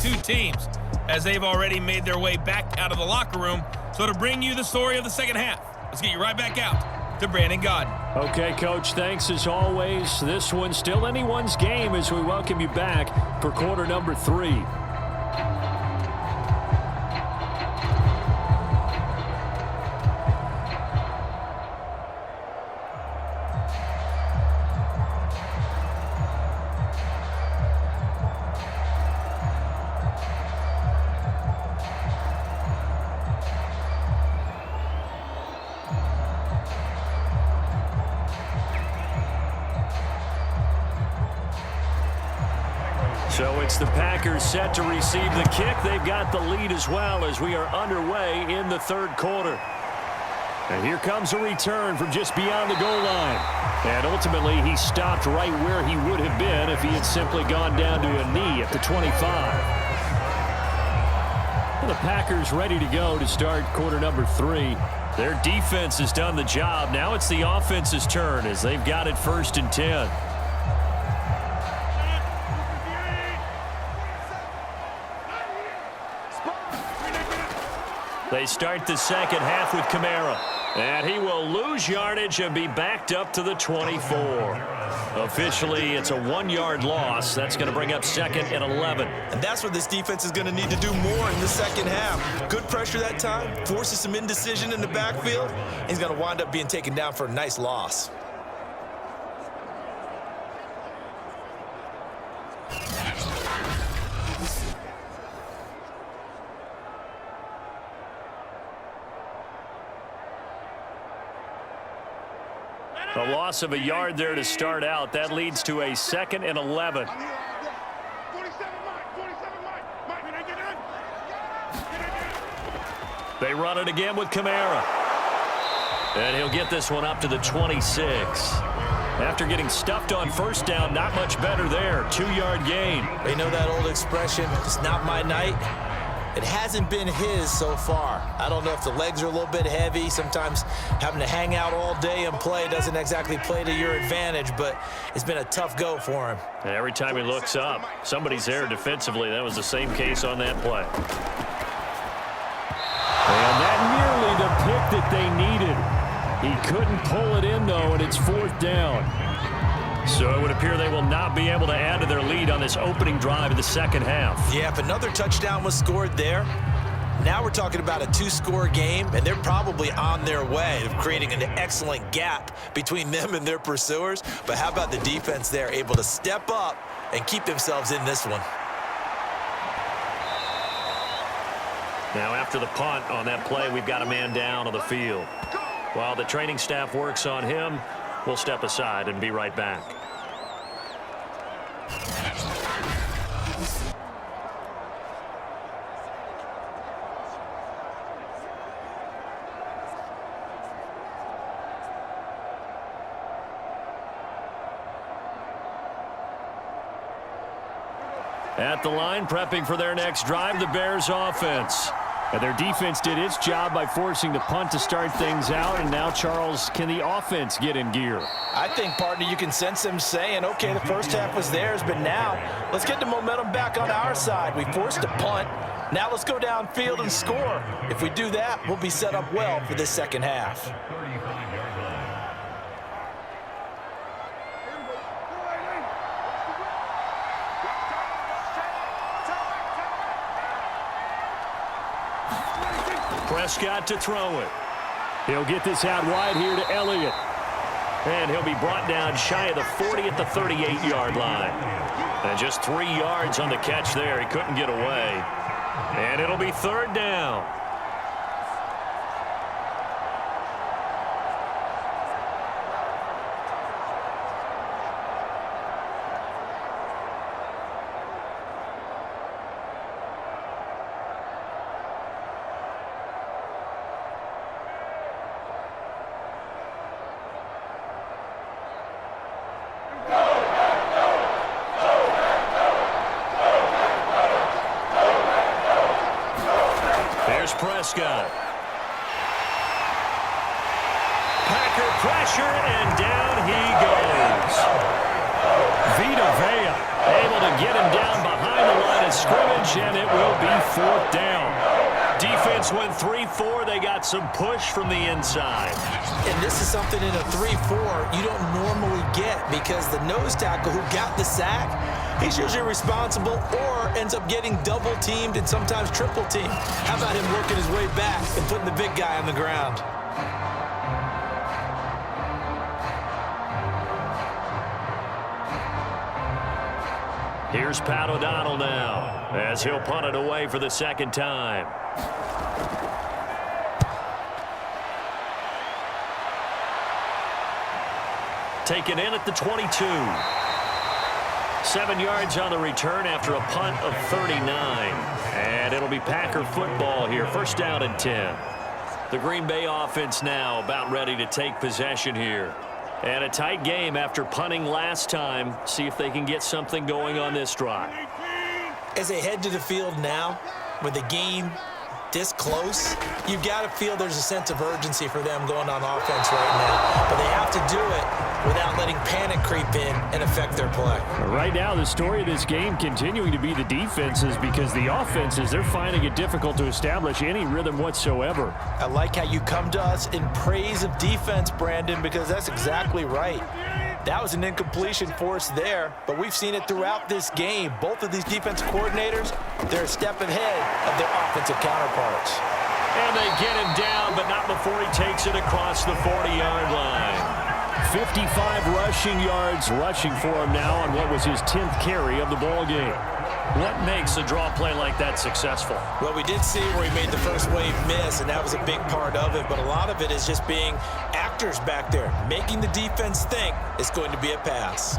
two teams, as they've already made their way back out of the locker room. So to bring you the story of the second half, let's get you right back out to Brandon Godden. Okay, Coach, thanks as always. This one's still anyone's game as we welcome you back for quarter number 3. So it's the Packers set to receive the kick. They've got the lead as well as we are underway in the third quarter. And here comes a return from just beyond the goal line. And ultimately, he stopped right where he would have been if he had simply gone down to a knee at the 25. Well, the Packers ready to go to start quarter number 3. Their defense has done the job. Now it's the offense's turn as they've got it 1st and 10. They start the second half with Kamara. And he will lose yardage and be backed up to the 24. Officially, it's a 1-yard loss. That's going to bring up 2nd and 11. And that's what this defense is going to need to do more in the second half. Good pressure that time, forces some indecision in the backfield. He's going to wind up being taken down for a nice loss. A loss of a yard there to start out. That leads to a 2nd and 11. They run it again with Kamara. And he'll get this one up to the 26. After getting stuffed on 1st down, not much better there. 2-yard gain. They know that old expression, it's not my night. It hasn't been his so far. I don't know if the legs are a little bit heavy. Sometimes having to hang out all day and play doesn't exactly play to your advantage, but it's been a tough go for him. And every time he looks up, somebody's there defensively. That was the same case on that play. And that nearly the pick that they needed. He couldn't pull it in, though, and it's 4th down. So it would appear they will not be able to add to their lead on this opening drive of the second half. Yeah, if another touchdown was scored there, now we're talking about a 2-score game, and they're probably on their way of creating an excellent gap between them and their pursuers. But how about the defense there, able to step up and keep themselves in this one? Now after the punt on that play, we've got a man down on the field. While the training staff works on him, we'll step aside and be right back. At the line, prepping for their next drive, the Bears offense. And their defense did its job by forcing the punt to start things out. And now, Charles, can the offense get in gear? I think, partner, you can sense them saying, okay, the first half was theirs, but now let's get the momentum back on our side. We forced a punt. Now let's go downfield and score. If we do that, we'll be set up well for this second half. Prescott to throw it. He'll get this out wide here to Elliott. And he'll be brought down shy of the 40 at the 38-yard line. And just 3 yards on the catch there. He couldn't get away. And it'll be 3rd down. Prescott. Packer pressure, and down he goes. Vita Vea able to get him down behind behind the line of scrimmage, and it will be 4th down. Defense went 3-4. They got some push from the inside. And this is something in a 3-4 you don't normally get because the nose tackle who got the sack, he's usually responsible or ends up getting double-teamed and sometimes triple-teamed. How about him working his way back and putting the big guy on the ground? Here's Pat O'Donnell now as he'll punt it away for the second time. Taken in at the 22. 7 yards on the return after a punt of 39. And it'll be Packer football here. 1st down and 10. The Green Bay offense now about ready to take possession here. And a tight game after punting last time. See if they can get something going on this drive. As they head to the field now, with the game this close, you've got to feel there's a sense of urgency for them going on offense right now. But they have to do it without letting panic creep in and affect their play. Right now, the story of this game continuing to be the defenses because the offenses, they're finding it difficult to establish any rhythm whatsoever. I like how you come to us in praise of defense, Brandon, because that's exactly right. That was an incompletion force there, but we've seen it throughout this game. Both of these defensive coordinators, they're a step ahead of their offensive counterparts. And they get him down, but not before he takes it across the 40-yard line. 55 rushing yards rushing for him now on what was his 10th carry of the ball game. What makes a draw play like that successful? Well, we did see where he made the first wave miss, and that was a big part of it. But a lot of it is just being actors back there, making the defense think it's going to be a pass.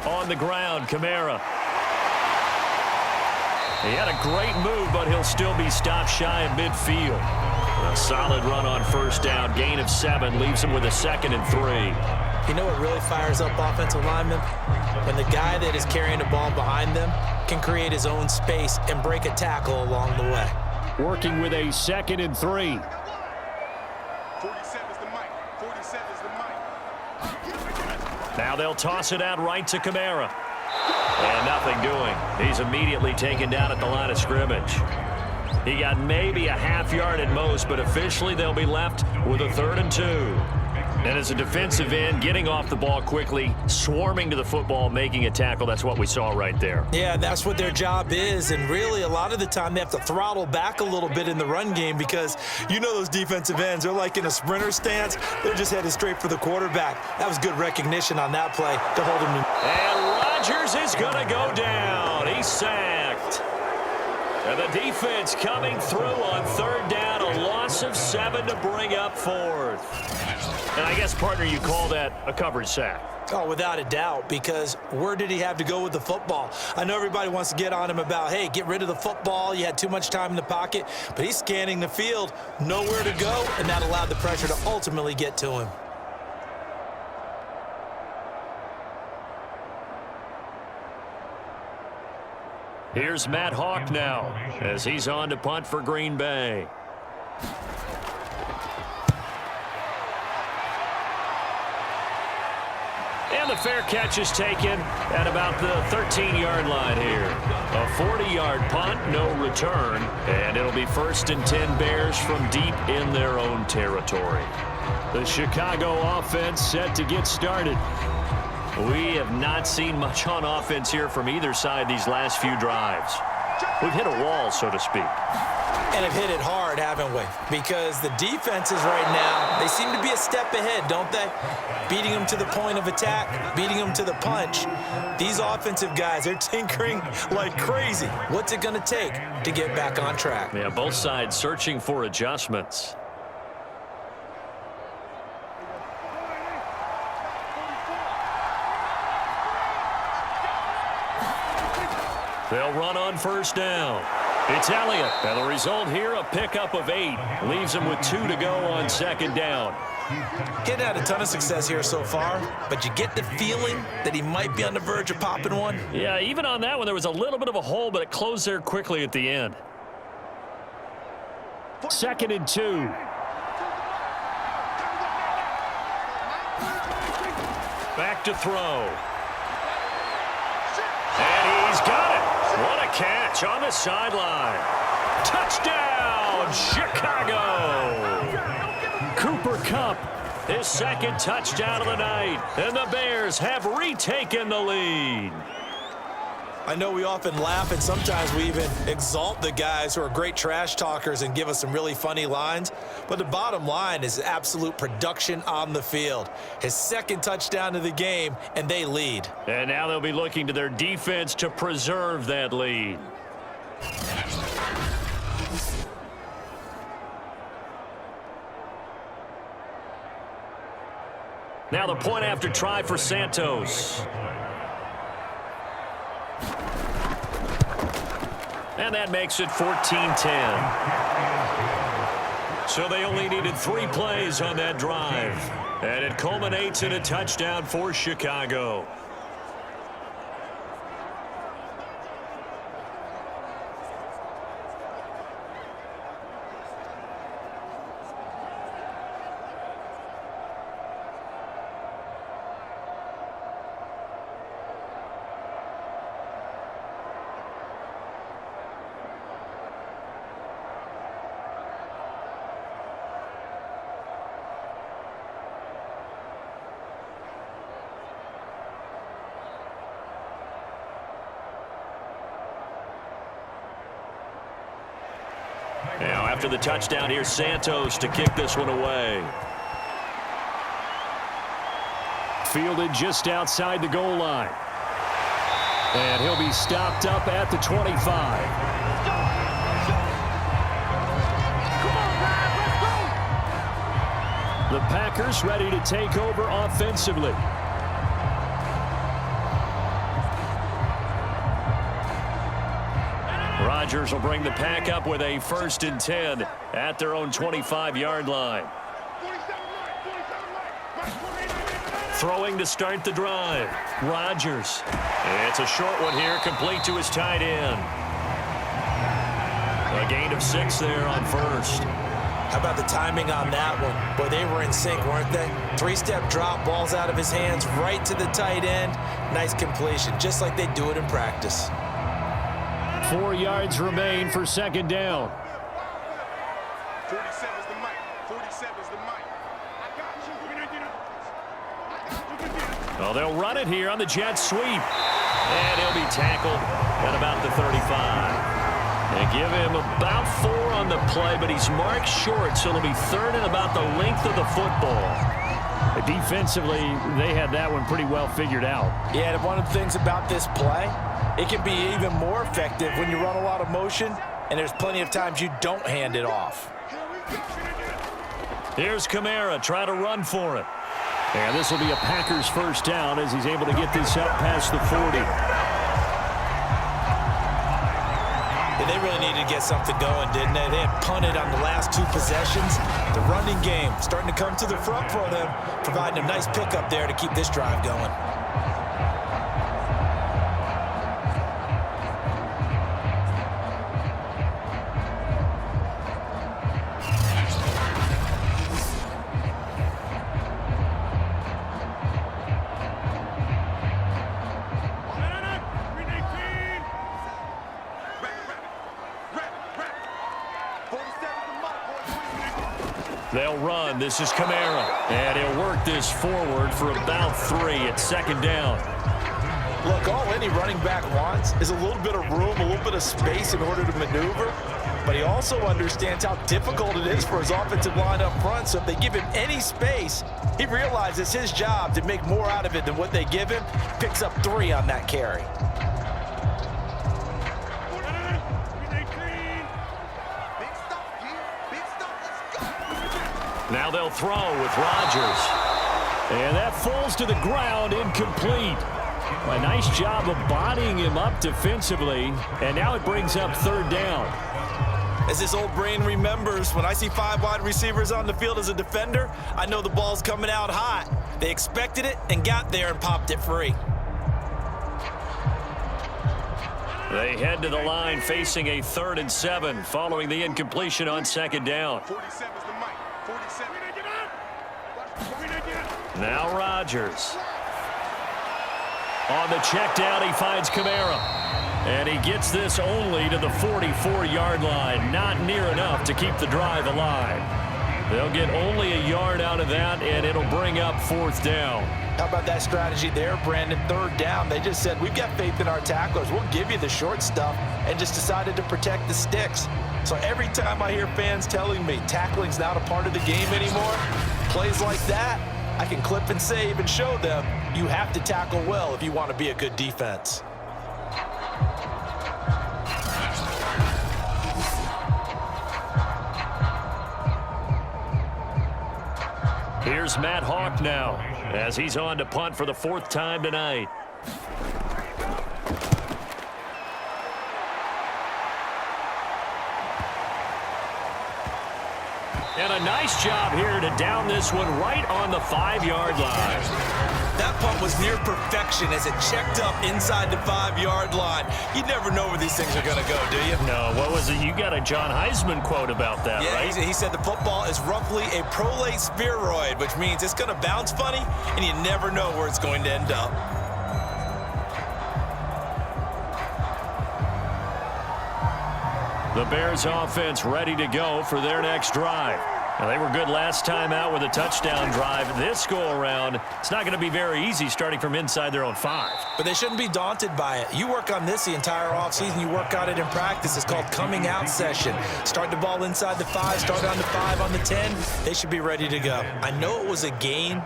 On the ground, Kamara. He had a great move, but he'll still be stopped shy of midfield. A solid run on 1st down. Gain of 7 leaves him with a 2nd and 3. You know what really fires up offensive linemen? When the guy that is carrying the ball behind them can create his own space and break a tackle along the way. Working with a 2nd and 3. 47 is the mic. 47 is the mic. Now they'll toss it out right to Kamara. And nothing doing. He's immediately taken down at the line of scrimmage. He got maybe a half yard at most, but officially they'll be left with a 3rd and 2. And as a defensive end, getting off the ball quickly, swarming to the football, making a tackle, that's what we saw right there. Yeah, that's what their job is, and really a lot of the time they have to throttle back a little bit in the run game because you know those defensive ends, they're like in a sprinter stance. They're just headed straight for the quarterback. That was good recognition on that play to hold him. And Rodgers is going to go down. He's sacked. And the defense coming through on 3rd down, a loss of 7 to bring up 4th. And I guess, partner, you call that a coverage sack. Oh, without a doubt, because where did he have to go with the football? I know everybody wants to get on him about, hey, get rid of the football. You had too much time in the pocket. But he's scanning the field, nowhere to go, and that allowed the pressure to ultimately get to him. Here's Matt Hawk now as he's on to punt for Green Bay. And the fair catch is taken at about the 13-yard line here. A 40-yard punt, no return, and it'll be 1st and 10 Bears from deep in their own territory. The Chicago offense set to get started. We have not seen much on offense here from either side these last few drives. We've hit a wall, so to speak. And have hit it hard, haven't we? Because the defenses right now, they seem to be a step ahead, don't they? Beating them to the point of attack, beating them to the punch. These offensive guys, they're tinkering like crazy. What's it going to take to get back on track? Yeah, both sides searching for adjustments. They'll run on 1st down. It's Elliott. And the result here, a pickup of 8. Leaves him with 2 to go on 2nd down. He had a ton of success here so far, but you get the feeling that he might be on the verge of popping one. Yeah, even on that one, there was a little bit of a hole, but it closed there quickly at the end. 2nd and 2. Back to throw. And he's got it. What a catch on the sideline. Touchdown, Chicago. Cooper Kupp, his 2nd touchdown of the night. And the Bears have retaken the lead. I know we often laugh, and sometimes we even exalt the guys who are great trash talkers and give us some really funny lines. But the bottom line is absolute production on the field. His 2nd touchdown of the game, and they lead. And now they'll be looking to their defense to preserve that lead. Now the point after try for Santos. And that makes it 14-10. So they only needed 3 plays on that drive. And it culminates in a touchdown for Chicago. Now after the touchdown, here's Santos to kick this one away. Fielded just outside the goal line. And he'll be stopped up at the 25. The Packers ready to take over offensively. Rodgers will bring the pack up with a 1st and 10 at their own 25-yard line. Throwing to start the drive. Rodgers. It's a short one here, complete to his tight end. A gain of 6 there on 1st. How about the timing on that one? Boy, they were in sync, weren't they? 3-step drop, balls out of his hands, right to the tight end. Nice completion, just like they do it in practice. 4 yards remain for 2nd down. 47 is the mic. 47 is the mic. I got you. Well, they'll run it here on the jet sweep. And he'll be tackled at about the 35. They give him about 4 on the play, but he's marked short, so it'll be 3rd and about the length of the football. Defensively, they had that one pretty well figured out. Yeah, and one of the things about this play, it can be even more effective when you run a lot of motion, and there's plenty of times you don't hand it off. Here's Kamara, try to run for it. And this will be a Packers 1st down as he's able to get this up past the 40. Yeah, they really needed to get something going, didn't they? They had punted on the last 2 possessions. The running game starting to come to the front for them, providing a nice pickup there to keep this drive going. They'll run. This is Kamara. And he'll work this forward for about 3 at 2nd down. Look, all any running back wants is a little bit of room, a little bit of space in order to maneuver. But he also understands how difficult it is for his offensive line up front. So if they give him any space, he realizes his job to make more out of it than what they give him. Picks up 3 on that carry. Now they'll throw with Rodgers. And that falls to the ground, incomplete. A nice job of bodying him up defensively. And now it brings up 3rd down. As his old brain remembers, when I see 5 wide receivers on the field as a defender, I know the ball's coming out hot. They expected it and got there and popped it free. They head to the line facing a 3rd and 7 following the incompletion on 2nd down. 47 is the mic. 47. Now Rodgers. On the check down, he finds Kamara. And he gets this only to the 44-yard line. Not near enough to keep the drive alive. They'll get only a yard out of that, and it'll bring up 4th down. How about that strategy there, Brandon? 3rd down. They just said, we've got faith in our tacklers. We'll give you the short stuff, and just decided to protect the sticks. So every time I hear fans telling me tackling's not a part of the game anymore, plays like that, I can clip and save and show them you have to tackle well if you want to be a good defense. Here's Matt Hawk now as he's on to punt for the 4th time tonight. And a nice job here to down this one right on the 5-yard line. That punt was near perfection as it checked up inside the 5-yard line. You never know where these things are going to go, do you? No, what was it? You got a John Heisman quote about that, yeah, right? He said the football is roughly a prolate spheroid, which means it's going to bounce funny, and you never know where it's going to end up. The Bears offense ready to go for their next drive. Now, they were good last time out with a touchdown drive. This go-around, it's not going to be very easy starting from inside their own 5. But they shouldn't be daunted by it. You work on this the entire offseason. You work on it in practice. It's called coming out session. Start the ball inside the 5, start on the 5, on the 10. They should be ready to go. I know it was a gain,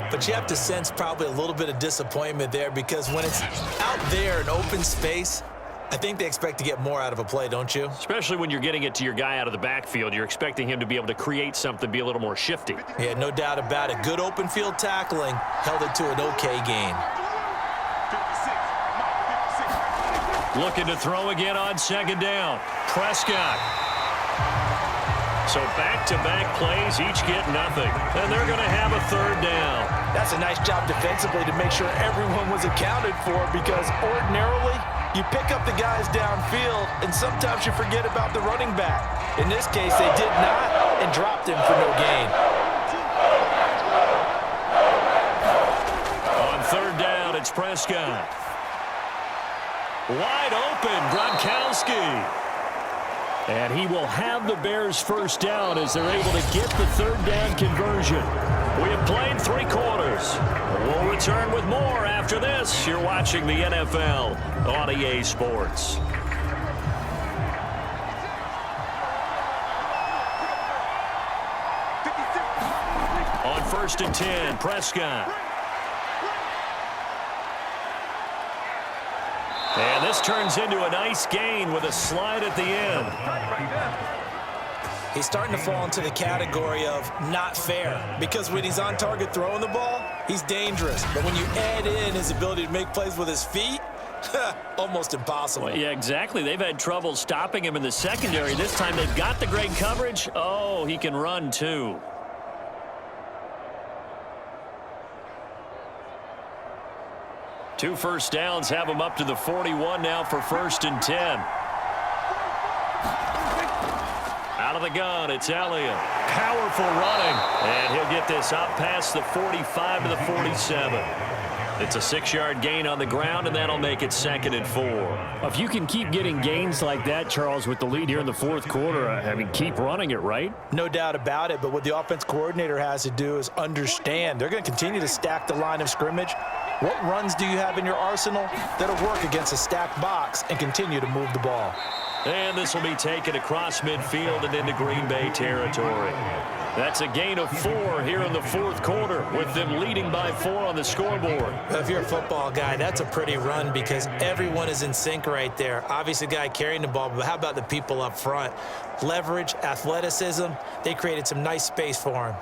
but you have to sense probably a little bit of disappointment there because when it's out there in open space, I think they expect to get more out of a play, don't you? Especially when you're getting it to your guy out of the backfield. You're expecting him to be able to create something, be a little more shifty. Yeah, no doubt about it. Good open field tackling held it to an okay gain. 56. Looking to throw again on 2nd down. Prescott. So back-to-back plays, each get nothing. And they're going to have a 3rd down. That's a nice job defensively to make sure everyone was accounted for because ordinarily you pick up the guys downfield and sometimes you forget about the running back. In this case, they did not and dropped him for no gain. On 3rd down, it's Prescott. Wide open, Gronkowski. And he will have the Bears' 1st down as they're able to get the 3rd down conversion. We have played 3 quarters. We'll return with more after this. You're watching the NFL on EA Sports. On 1st and 10, Prescott. And this turns into a nice gain with a slide at the end. He's starting to fall into the category of not fair because when he's on target throwing the ball, he's dangerous. But when you add in his ability to make plays with his feet, almost impossible. Well, yeah, exactly. They've had trouble stopping him in the secondary. This time they've got the great coverage. Oh, he can run too. Two 1st downs have him up to the 41 now for 1st and 10. Out of the gun, it's Elliott. Powerful running. And he'll get this up past the 45 to the 47. It's a 6-yard gain on the ground, and that'll make it 2nd and 4. If you can keep getting gains like that, Charles, with the lead here in the 4th quarter, I mean, keep running it, right? No doubt about it, but what the offense coordinator has to do is understand. They're going to continue to stack the line of scrimmage. What runs do you have in your arsenal that'll work against a stacked box and continue to move the ball? And this will be taken across midfield and into Green Bay territory. That's a gain of 4 here in the 4th quarter with them leading by 4 on the scoreboard. If you're a football guy, that's a pretty run because everyone is in sync right there. Obviously, the guy carrying the ball, but how about the people up front? Leverage, athleticism, they created some nice space for him.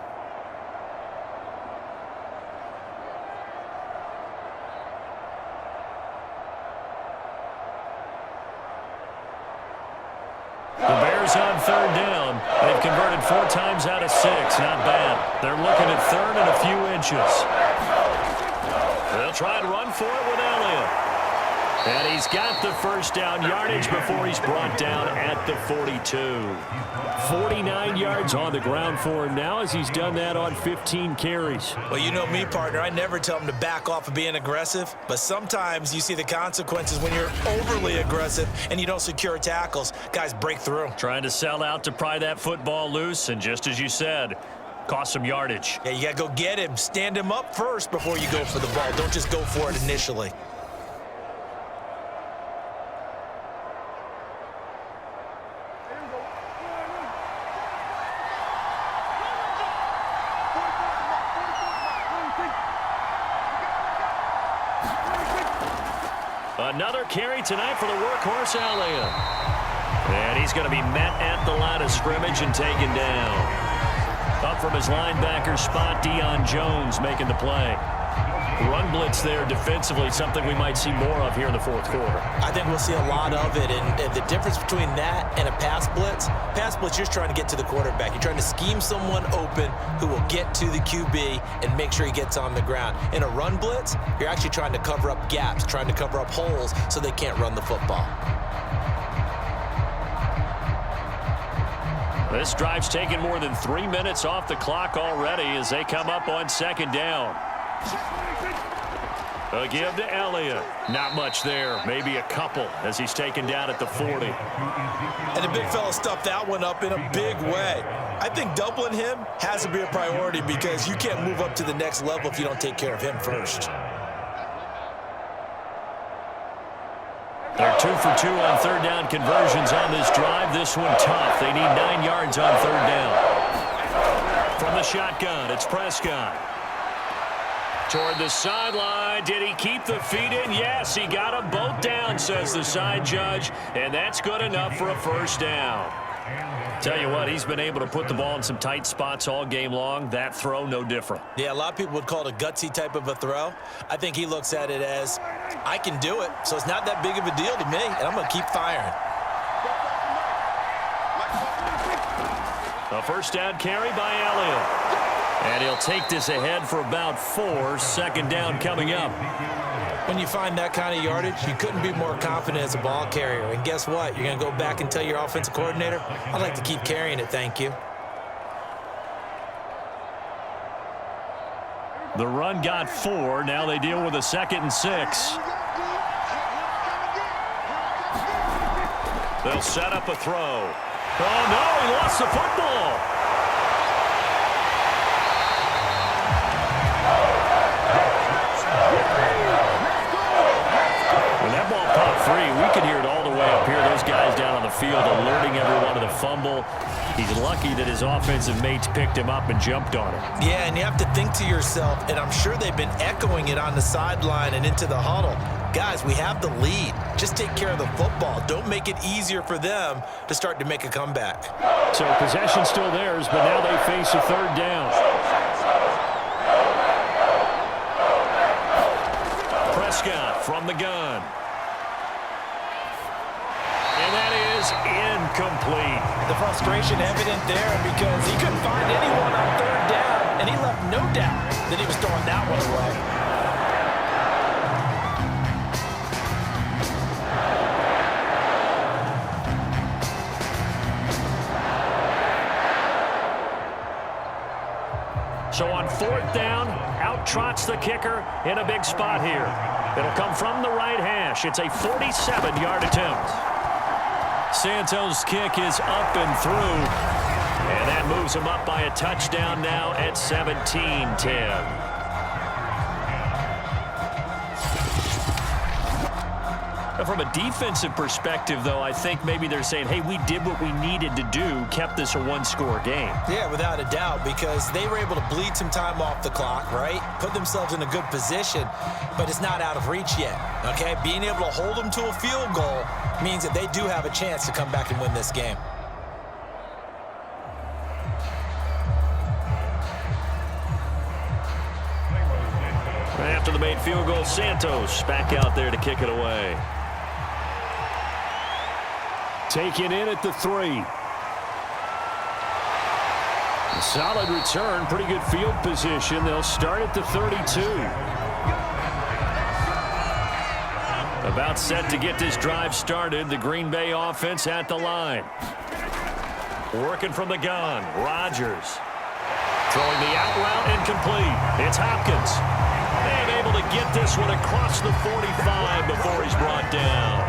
The Bears Packers on third down. They've converted 4 times out of 6. Not bad. They're looking at third and a few inches. They'll try and run for it with Elliott. And he's got the first down yardage before he's brought down at the 42. 49 yards on the ground for him now as he's done that on 15 carries. Well, you know me, partner. I never tell him to back off of being aggressive, but sometimes you see the consequences when you're overly aggressive and you don't secure tackles. Guys break through. Trying to sell out to pry that football loose, and just as you said, cost some yardage. Yeah, you got to go get him. Stand him up first before you go for the ball. Don't just go for it initially. Another carry tonight for the workhorse Elliott. And he's going to be met at the line of scrimmage and taken down. Up from his linebacker spot, Deion Jones making the play. Run blitz there defensively, something we might see more of here in the fourth quarter. I think we'll see a lot of it, and the difference between that and a pass blitz, you're just trying to get to the quarterback. You're trying to scheme someone open who will get to the QB and make sure he gets on the ground. In a run blitz, you're actually trying to cover up gaps, trying to cover up holes so they can't run the football. This drive's taken more than 3 minutes off the clock already as they come up on second down. A give to Elliott. Not much there. Maybe a couple as he's taken down at the 40. And the big fella stuffed that one up in a big way. I think doubling him has to be a priority because you can't move up to the next level if you don't take care of him first. They're 2 for 2 on third down conversions on this drive. This one tough. They need 9 yards on third down. From the shotgun, it's Prescott. Toward the sideline. Did he keep the feet in? Yes, he got them both down, says the side judge, and that's good enough for a first down. Tell you what, he's been able to put the ball in some tight spots all game long. That throw, no different. Yeah, a lot of people would call it a gutsy type of a throw. I think he looks at it as, I can do it, so it's not that big of a deal to me, and I'm going to keep firing. A first down carry by Elliott. And he'll take this ahead for about 4. Second down coming up. When you find that kind of yardage, you couldn't be more confident as a ball carrier. And guess what? You're going to go back and tell your offensive coordinator, I'd like to keep carrying it, thank you. The run got 4. Now they deal with a 2nd and 6. They'll set up a throw. Oh, no, he lost the football. When that ball popped free, we could hear it all the way up here. Those guys down on the field alerting everyone to the fumble. He's lucky that his offensive mates picked him up and jumped on him. Yeah, and you have to think to yourself, and I'm sure they've been echoing it on the sideline and into the huddle. Guys, we have the lead. Just take care of the football. Don't make it easier for them to start to make a comeback. So possession's still theirs, but now they face a third down. Prescott from the gun. And that is incomplete. The frustration evident there because he couldn't find anyone on third down, and he left no doubt that he was throwing that one away. So on fourth down, out trots the kicker in a big spot here. It'll come from the right hash. It's a 47-yard attempt. Santos' kick is up and through. And that moves him up by a touchdown now at 17-10. From a defensive perspective, though, I think maybe they're saying, hey, we did what we needed to do, kept this a one-score game. Yeah, without a doubt, because they were able to bleed some time off the clock, right? Put themselves in a good position, but it's not out of reach yet, okay? Being able to hold them to a field goal means that they do have a chance to come back and win this game. Right after the made field goal, Santos back out there to kick it away. Taken in at the 3. Solid return, pretty good field position. They'll start at the 32. About set to get this drive started. The Green Bay offense at the line. Working from the gun, Rodgers. Throwing the out route incomplete. It's Hopkins. And able to get this one across the 45 before he's brought down.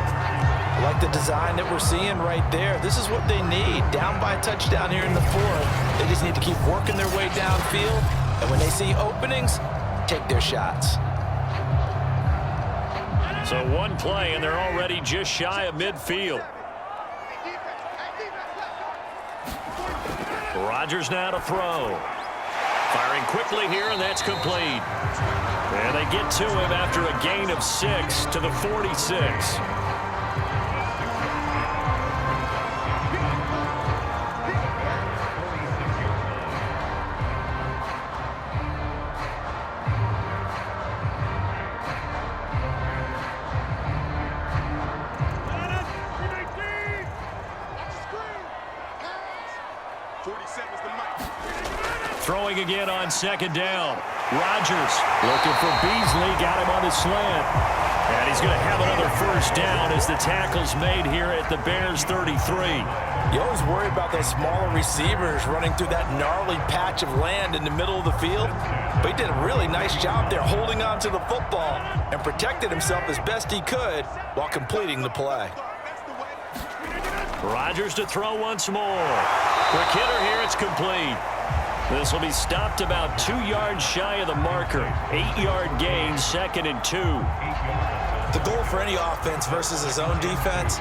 I like the design that we're seeing right there. This is what they need. Down by a touchdown here in the fourth. They just need to keep working their way downfield. And when they see openings, take their shots. So one play, and they're already just shy of midfield. Rodgers now to throw. Firing quickly here, and that's complete. And they get to him after a gain of 6 to the 46. Throwing again on second down. Rodgers looking for Beasley. Got him on the slant. And he's going to have another first down as the tackle's made here at the Bears 33. You always worry about those smaller receivers running through that gnarly patch of land in the middle of the field. But he did a really nice job there holding on to the football and protected himself as best he could while completing the play. Rodgers to throw once more. Quick hitter here. It's complete. This will be stopped about 2 yards shy of the marker. 8-yard gain, 2nd and 2. The goal for any offense versus his own defense,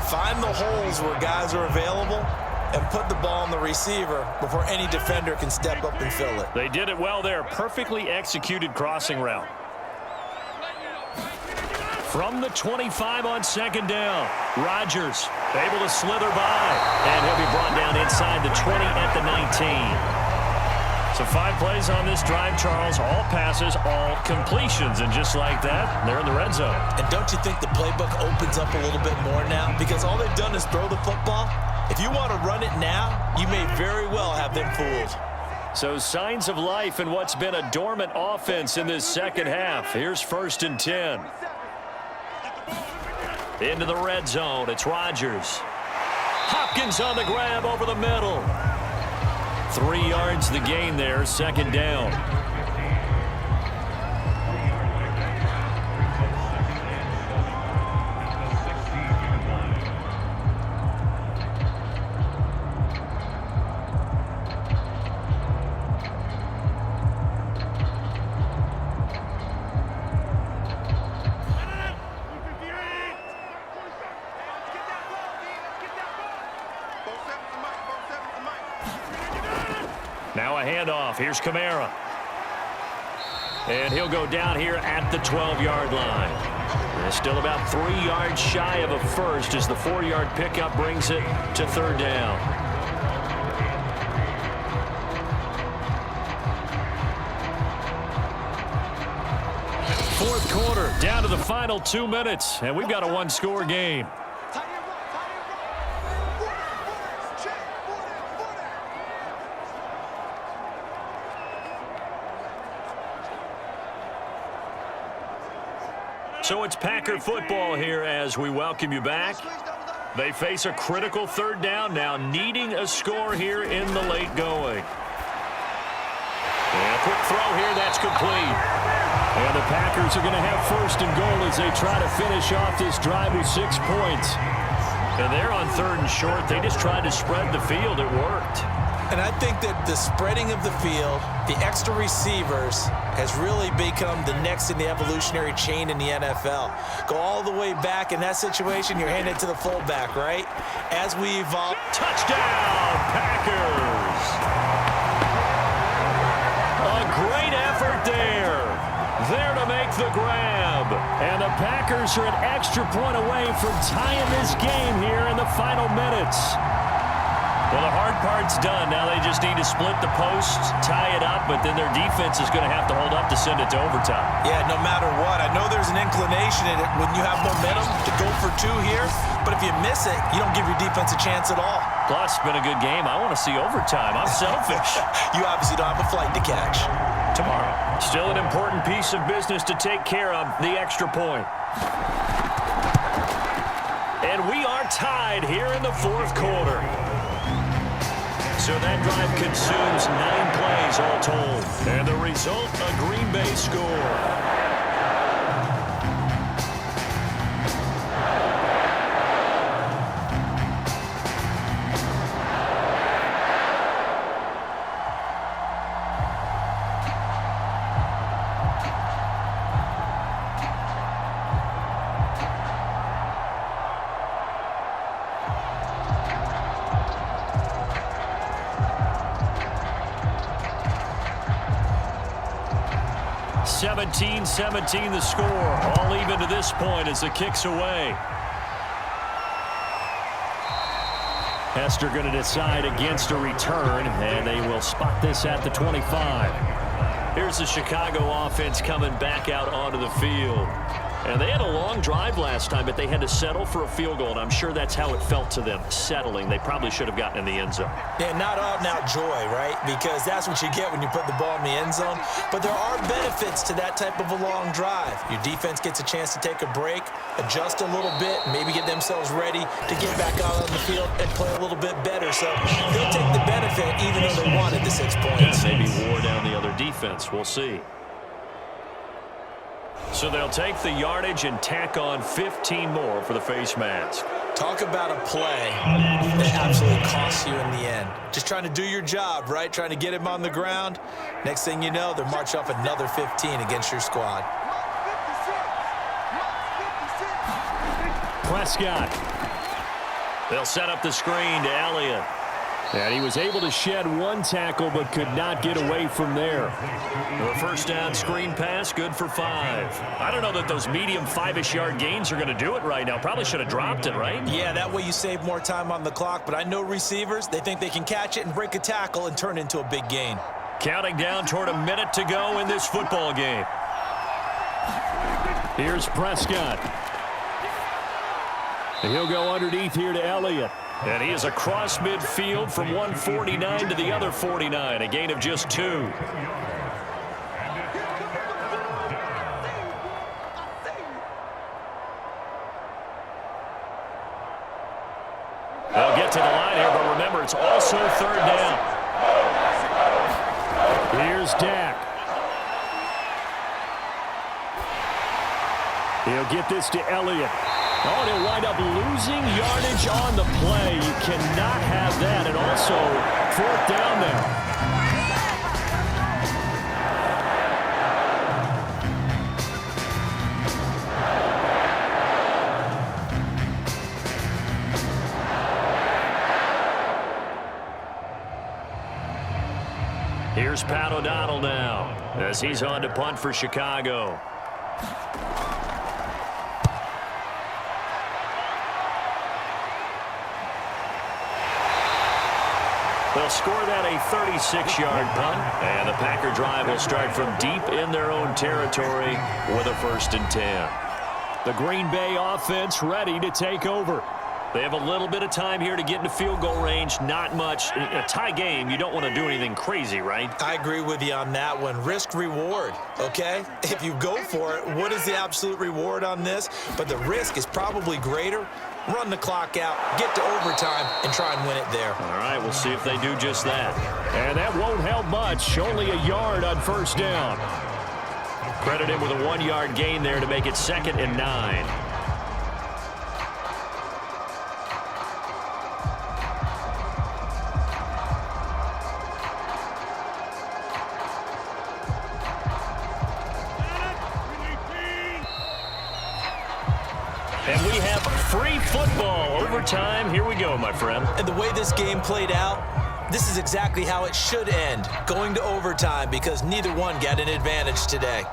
find the holes where guys are available and put the ball on the receiver before any defender can step up and fill it. They did it well there. Perfectly executed crossing route. From the 25 on second down, Rodgers able to slither by. And he'll be brought down inside the 20 at the 19. So 5 plays on this drive, Charles. All passes, all completions. And just like that, they're in the red zone. And don't you think the playbook opens up a little bit more now? Because all they've done is throw the football. If you want to run it now, you may very well have them fooled. So signs of life in what's been a dormant offense in this second half. Here's 1st and 10. Into the red zone. It's Rodgers. Hopkins on the grab over the middle. 3 yards the gain there, 2nd down. Now a handoff. Here's Kamara. And he'll go down here at the 12-yard line. And still about 3 yards shy of a first as the 4-yard pickup brings it to 3rd down. Fourth quarter, down to the final 2 minutes, and we've got a one-score game. So it's Packer football here as we welcome you back. They face a critical 3rd down now, needing a score here in the late going. And a quick throw here, that's complete. And the Packers are going to have 1st and goal as they try to finish off this drive with 6 points. And they're on 3rd and short. They just tried to spread the field. It worked. And I think that the spreading of the field, the extra receivers, has really become the next in the evolutionary chain in the NFL. Go all the way back in that situation, you're handed to the fullback, right? As we evolve. Touchdown, Packers! A great effort there. There to make the grab. And the Packers are an extra point away from tying this game here in the final minutes. Well, the hard part's done. Now they just need to split the posts, tie it up, but then their defense is going to have to hold up to send it to overtime. Yeah, no matter what. I know there's an inclination in it when you have momentum to go for two here, but if you miss it, you don't give your defense a chance at all. Plus, it's been a good game. I want to see overtime. I'm selfish. You obviously don't have a flight to catch. Tomorrow. Still an important piece of business to take care of, the extra point. And we are tied here in the fourth quarter. So that drive consumes 9 plays all told. And the result, a Green Bay score. (17-17) the score. All even to this point as the kick's away. Hester going to decide against a return, and they will spot this at the 25. Here's the Chicago offense coming back out onto the field. And they had a long drive last time, but they had to settle for a field goal, and I'm sure that's how it felt to them, settling. They probably should have gotten in the end zone. Yeah, not out-and-out joy, right? Because that's what you get when you put the ball in the end zone. But there are benefits to that type of a long drive. Your defense gets a chance to take a break, adjust a little bit, maybe get themselves ready to get back out on the field and play a little bit better. So they'll take the benefit even though they wanted the 6 points. Maybe wore down the other defense. We'll see. So they'll take the yardage and tack on 15 more for the face mask. Talk about a play that absolutely costs you in the end. Just trying to do your job, right? Trying to get him on the ground. Next thing you know, they're marching off another 15 against your squad. Prescott. They'll set up the screen to Elliott. And he was able to shed one tackle but could not get away from there. The first down screen pass, good for 5. I don't know that those medium 5-ish yard gains are going to do it right now. Probably should have dropped it, right? Yeah, that way you save more time on the clock. But I know receivers, they think they can catch it and break a tackle and turn it into a big gain. Counting down toward a minute to go in this football game. Here's Prescott. And he'll go underneath here to Elliott. And he is across midfield from 149 to the other 49, a gain of just 2. They'll get to the line here, but remember, it's also third down. Here's Dak. He'll get this to Elliott. Oh, and he'll wind up losing yardage on the play. You cannot have that. And also, fourth down now. Here's Pat O'Donnell now as he's on to punt for Chicago. They'll score that a 36-yard punt, and the Packer drive will start from deep in their own territory with a 1st and 10. The Green Bay offense ready to take over. They have a little bit of time here to get into field goal range, not much. In a tie game, you don't want to do anything crazy, right? I agree with you on that one. Risk-reward, okay? If you go for it, what is the absolute reward on this? But the risk is probably greater. Run the clock out, get to overtime, and try and win it there. All right, we'll see if they do just that. And that won't help much. Only a yard on first down. Credit him with a 1-yard gain there to make it 2nd and 9. And we have free football. Overtime. Here we go, my friend. And the way this game played out, this is exactly how it should end. Going to overtime because neither one got an advantage today.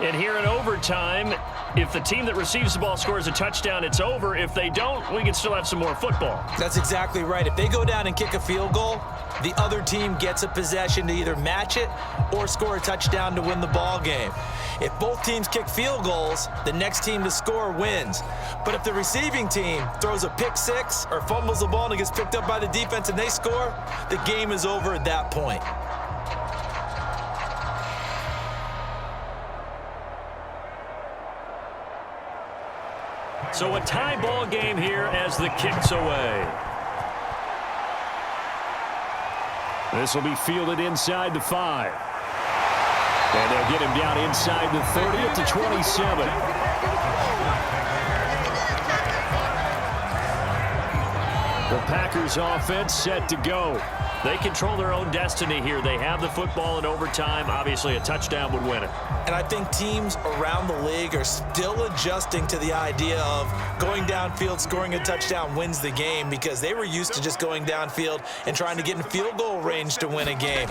And here in overtime, if the team that receives the ball scores a touchdown, it's over. If they don't, we can still have some more football. That's exactly right. If they go down and kick a field goal, the other team gets a possession to either match it or score a touchdown to win the ball game. If both teams kick field goals, the next team to score wins. But if the receiving team throws a pick six or fumbles the ball and it gets picked up by the defense and they score, the game is over at that point. So a tie ball game here as the kick's away. This will be fielded inside the 5. And they'll get him down inside the 30 at the 27. The Packers offense set to go. They control their own destiny here. They have the football in overtime. Obviously, a touchdown would win it. And I think teams around the league are still adjusting to the idea of going downfield, scoring a touchdown wins the game, because they were used to just going downfield and trying to get in field goal range to win a game.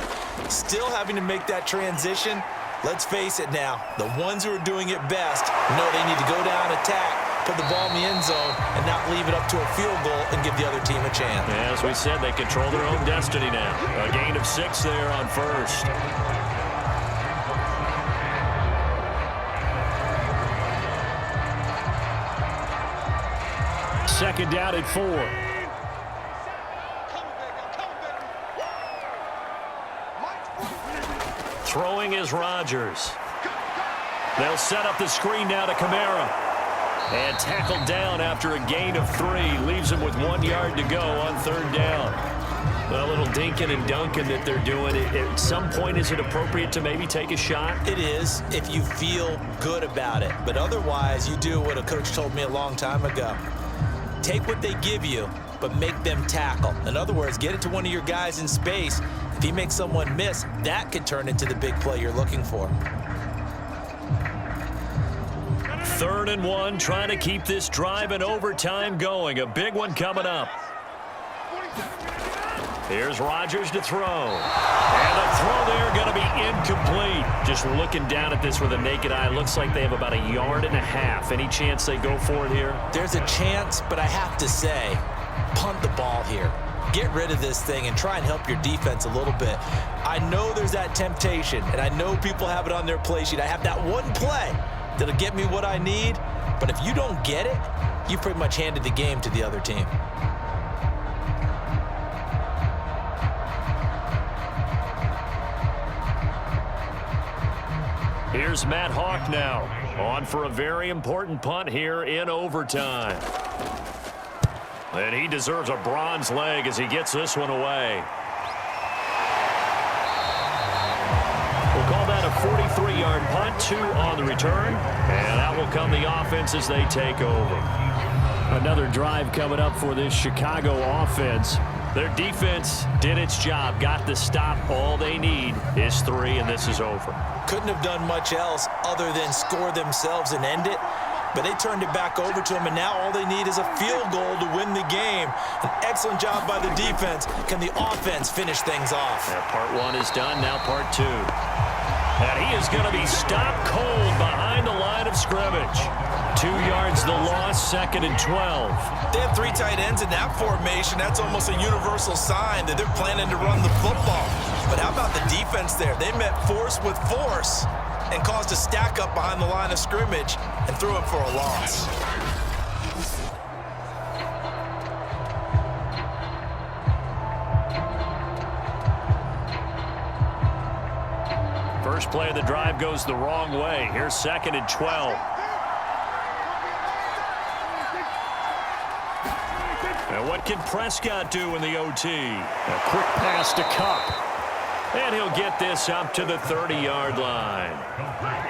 Still having to make that transition. Let's face it now, the ones who are doing it best know they need to go down, attack, put the ball in the end zone, and not leave it up to a field goal and give the other team a chance. As we said, they control their own destiny now. A gain of 6 there on first. Second down at 4. Throwing is Rodgers. They'll set up the screen now to Kamara. And tackled down after a gain of 3. Leaves him with 1 yard to go on third down. A little dinking and dunking that they're doing. At some point, is it appropriate to maybe take a shot? It is, if you feel good about it. But otherwise, you do what a coach told me a long time ago. Take what they give you, but make them tackle. In other words, get it to one of your guys in space. If he makes someone miss, that could turn into the big play you're looking for. 3rd and 1, trying to keep this drive in overtime going. A big one coming up. Here's Rodgers to throw. And the throw there going to be incomplete. Just looking down at this with a naked eye, looks like they have about 1.5 yards. Any chance they go for it here? There's a chance, but I have to say, punt the ball here. Get rid of this thing and try and help your defense a little bit. I know there's that temptation, and I know people have it on their play sheet. I have that one play that'll get me what I need, but if you don't get it, you pretty much handed the game to the other team. Here's Matt Hawk now, on for a very important punt here in overtime. And he deserves a bronze leg as he gets this one away. We'll call that a 43-yard punt, 2 on the return, and out will come the offense as they take over. Another drive coming up for this Chicago offense. Their defense did its job, got the stop. All they need is 3, and this is over. Couldn't have done much else other than score themselves and end it, but they turned it back over to them, and now all they need is a field goal to win the game. An excellent job by the defense. Can the offense finish things off? Yeah, part 1 is done, now part 2. And he is going to be stopped cold behind the line of scrimmage. 2 yards the loss, 2nd and 12. They have 3 tight ends in that formation. That's almost a universal sign that they're planning to run the football. But how about the defense there? They met force with force and caused a stack up behind the line of scrimmage and threw it for a loss. First play of the drive goes the wrong way. Here's 2nd and 12. And what can Prescott do in the OT? A quick pass to Cup. And he'll get this up to the 30-yard line.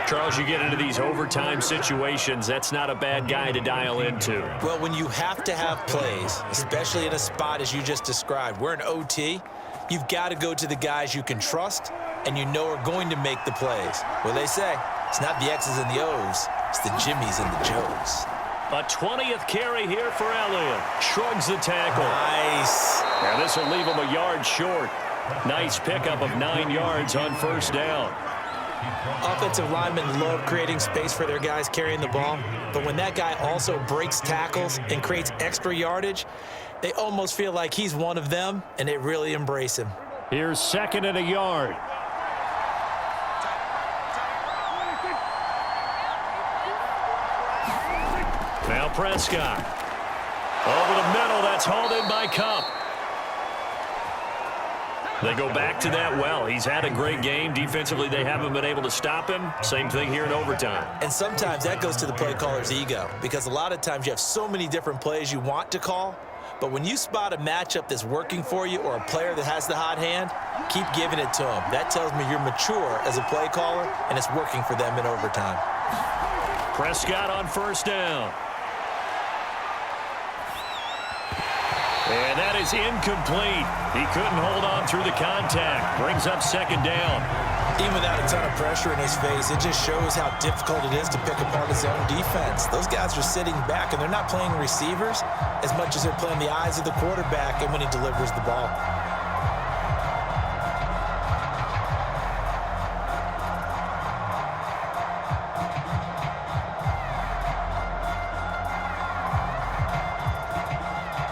Charles, you get into these overtime situations, that's not a bad guy to dial into. Well, when you have to have plays, especially in a spot as you just described, we're in OT, you've got to go to the guys you can trust and you know are going to make the plays. Well, they say, it's not the X's and the O's, it's the Jimmies and the Joes. A 20th carry here for Elliott. Shrugs the tackle. Nice. And this will leave him a yard short. Nice pickup of 9 yards on first down. Offensive linemen love creating space for their guys carrying the ball, but when that guy also breaks tackles and creates extra yardage, they almost feel like he's one of them, and they really embrace him. Here's 2nd and a yard. Now Prescott. Over the middle, that's hauled in by Cup. They go back to that well. He's had a great game. Defensively, they haven't been able to stop him. Same thing here in overtime. And sometimes that goes to the play caller's ego, because a lot of times you have so many different plays you want to call, but when you spot a matchup that's working for you or a player that has the hot hand, keep giving it to him. That tells me you're mature as a play caller, and it's working for them in overtime. Prescott on 1st down. And that is incomplete. He couldn't hold on through the contact. Brings up 2nd down. Even without a ton of pressure in his face, it just shows how difficult it is to pick apart his own defense. Those guys are sitting back, and they're not playing receivers as much as they're playing the eyes of the quarterback and when he delivers the ball.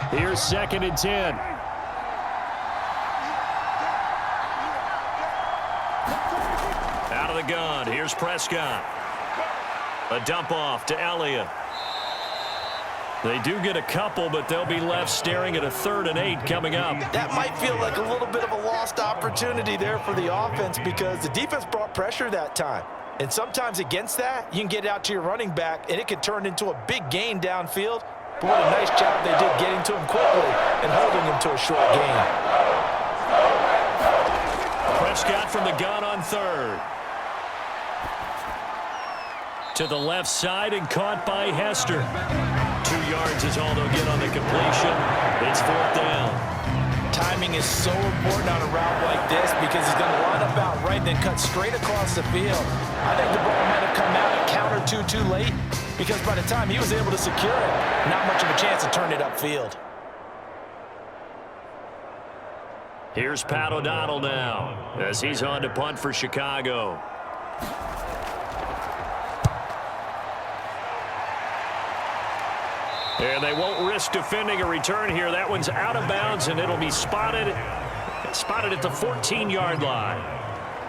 Here's 2nd and 10. Out of the gun. Here's Prescott. A dump off to Elliott. They do get a couple, but they'll be left staring at a 3rd and 8 coming up. That might feel like a little bit of a lost opportunity there for the offense, because the defense brought pressure that time. And sometimes against that, you can get out to your running back, and it could turn into a big gain downfield. But what a nice job they did getting to him quickly and holding him to a short gain. Prescott from the gun on 3rd. To the left side and caught by Hester. 2 yards is all they'll get on the completion. It's 4th down. Timing is so important on a route like this, because he's going to line up out right and then cut straight across the field. I think the ball might have come out and counter too late, because by the time he was able to secure it, not much of a chance to turn it upfield. Here's Pat O'Donnell now as he's on to punt for Chicago. And they won't risk defending a return here. That one's out of bounds, and it'll be spotted at the 14-yard line.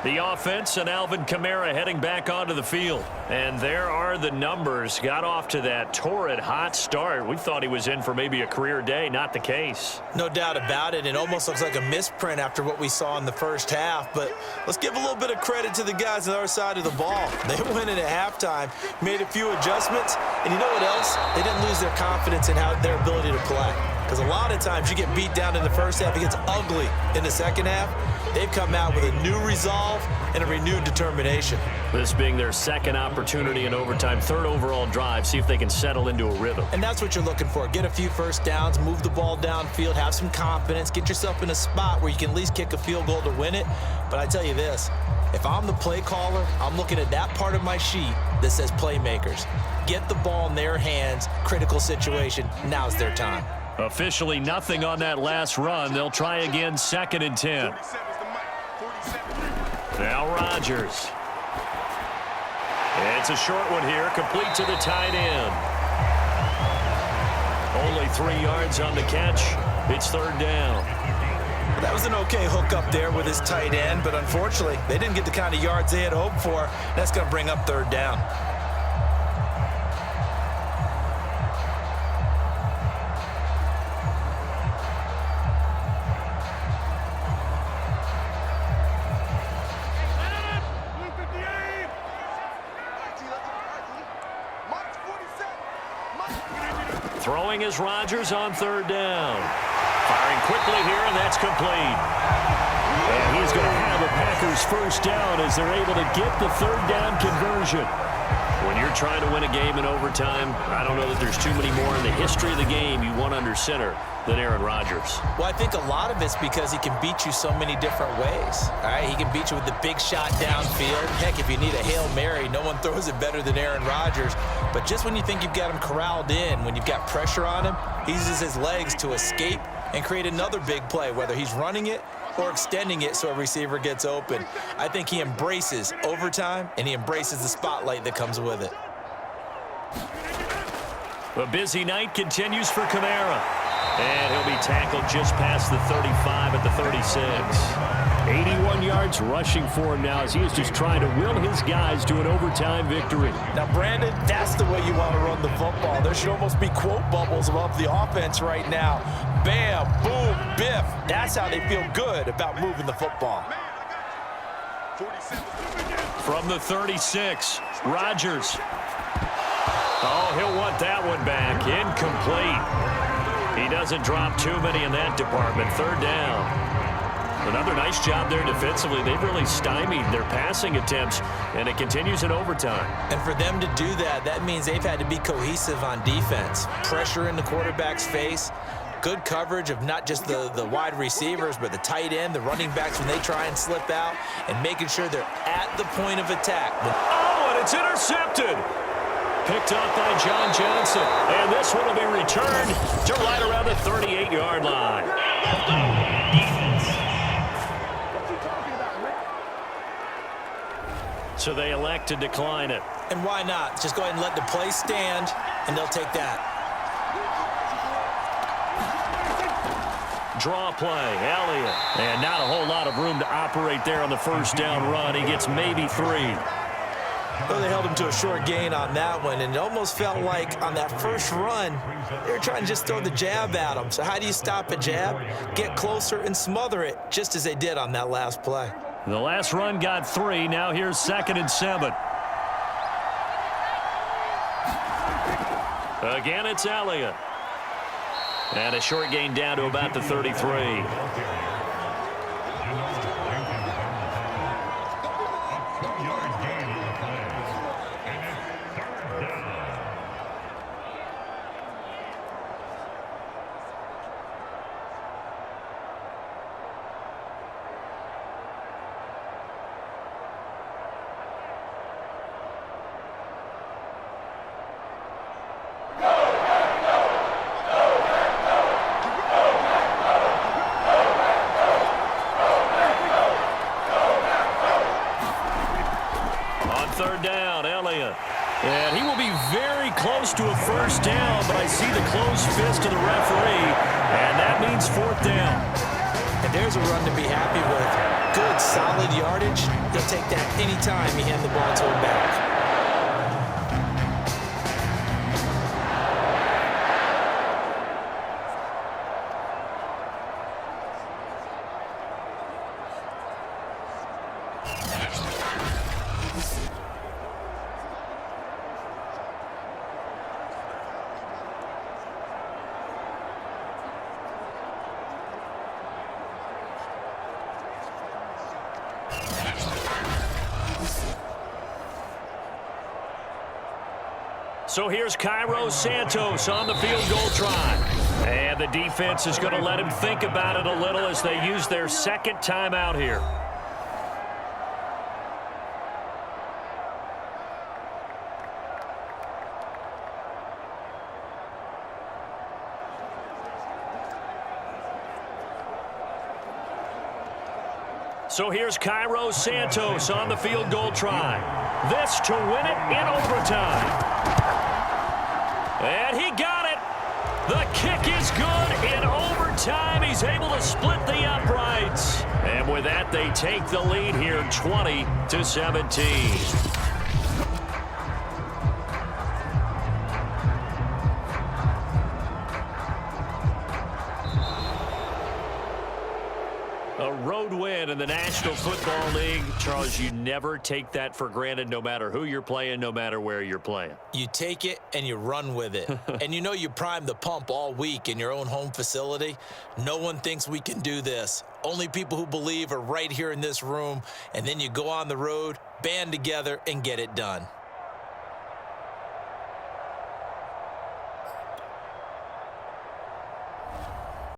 The offense and Alvin Kamara heading back onto the field. And there are the numbers. Got off to that torrid hot start. We thought he was in for maybe a career day. Not the case. No doubt about it. It almost looks like a misprint after what we saw in the first half. But let's give a little bit of credit to the guys on the other side of the ball. They went in at halftime, made a few adjustments, and you know what else? They didn't lose their confidence in their ability to play. Because a lot of times you get beat down in the first half, it gets ugly in the second half. They've come out with a new resolve and a renewed determination. This being their 2nd opportunity in overtime, 3rd overall drive, see if they can settle into a rhythm. And that's what you're looking for. Get a few first downs, move the ball downfield, have some confidence, get yourself in a spot where you can at least kick a field goal to win it. But I tell you this, if I'm the play caller, I'm looking at that part of my sheet that says playmakers. Get the ball in their hands, critical situation, now's their time. Officially nothing on that last run. They'll try again, 2nd and 10. Now Rodgers. It's a short one here, complete to the tight end. Only 3 yards on the catch. It's 3rd down. That was an okay hook up there with his tight end, but unfortunately, they didn't get the kind of yards they had hoped for. That's going to bring up 3rd down. Throwing is Rodgers on 3rd down. Firing quickly here, and that's complete. And he's going to have a Packers 1st down as they're able to get the 3rd down conversion. When you're trying to win a game in overtime, I don't know that there's too many more in the history of the game you want under center than Aaron Rodgers. Well, I think a lot of it's because he can beat you so many different ways. All right, he can beat you with the big shot downfield. Heck, if you need a Hail Mary, no one throws it better than Aaron Rodgers. But just when you think you've got him corralled in, when you've got pressure on him, he uses his legs to escape and create another big play, whether he's running it or extending it so a receiver gets open. I think he embraces overtime, and he embraces the spotlight that comes with it. A busy night continues for Kamara. And he'll be tackled just past the 35 at the 36. 81 yards rushing for him now as he is just trying to will his guys to an overtime victory. Now, Brandon, that's the way you want to run the football. There should almost be quote bubbles above the offense right now. Bam, boom, biff. That's how they feel good about moving the football. From the 36, Rodgers. Oh, he'll want that one back. Incomplete. He doesn't drop too many in that department. Third down. Another nice job there defensively. They've really stymied their passing attempts, and it continues in overtime. And for them to do that, that means they've had to be cohesive on defense. Pressure in the quarterback's face. Good coverage of not just the wide receivers, but the tight end, the running backs when they try and slip out, and making sure they're at the point of attack. Oh, and it's intercepted. Picked up by John Johnson. And this one will be returned to right around the 38-yard line. So they elect to decline it. And why not? Just go ahead and let the play stand, and they'll take that. Draw play, Elliott. And not a whole lot of room to operate there on the first down run. He gets maybe 3. Well, they held him to a short gain on that one, and it almost felt like on that first run, they were trying to just throw the jab at him. So how do you stop a jab? Get closer and smother it, just as they did on that last play. The last run got 3. Now here's 2nd and 7. Again, it's Elliott. And a short gain down to about the 33. Third down, Elliott. And he will be very close to a first down, but I see the closed fist of the referee, and that means 4th down. And there's a run to be happy with. Good, solid yardage. He'll take that anytime you hand the ball to him back. So here's Cairo Santos on the field goal try. And the defense is going to let him think about it a little as they use their second timeout here. So here's Cairo Santos on the field goal try. This to win it in overtime. And he got it. The kick is good in overtime. He's able to split the uprights. And with that, they take the lead here 20-17. A road win in the National Football League. Charles, you never take that for granted no matter who you're playing, no matter where you're playing. You take it and you run with it. And you know you primed the pump all week in your own home facility. No one thinks we can do this. Only people who believe are right here in this room. And then you go on the road, band together, and get it done.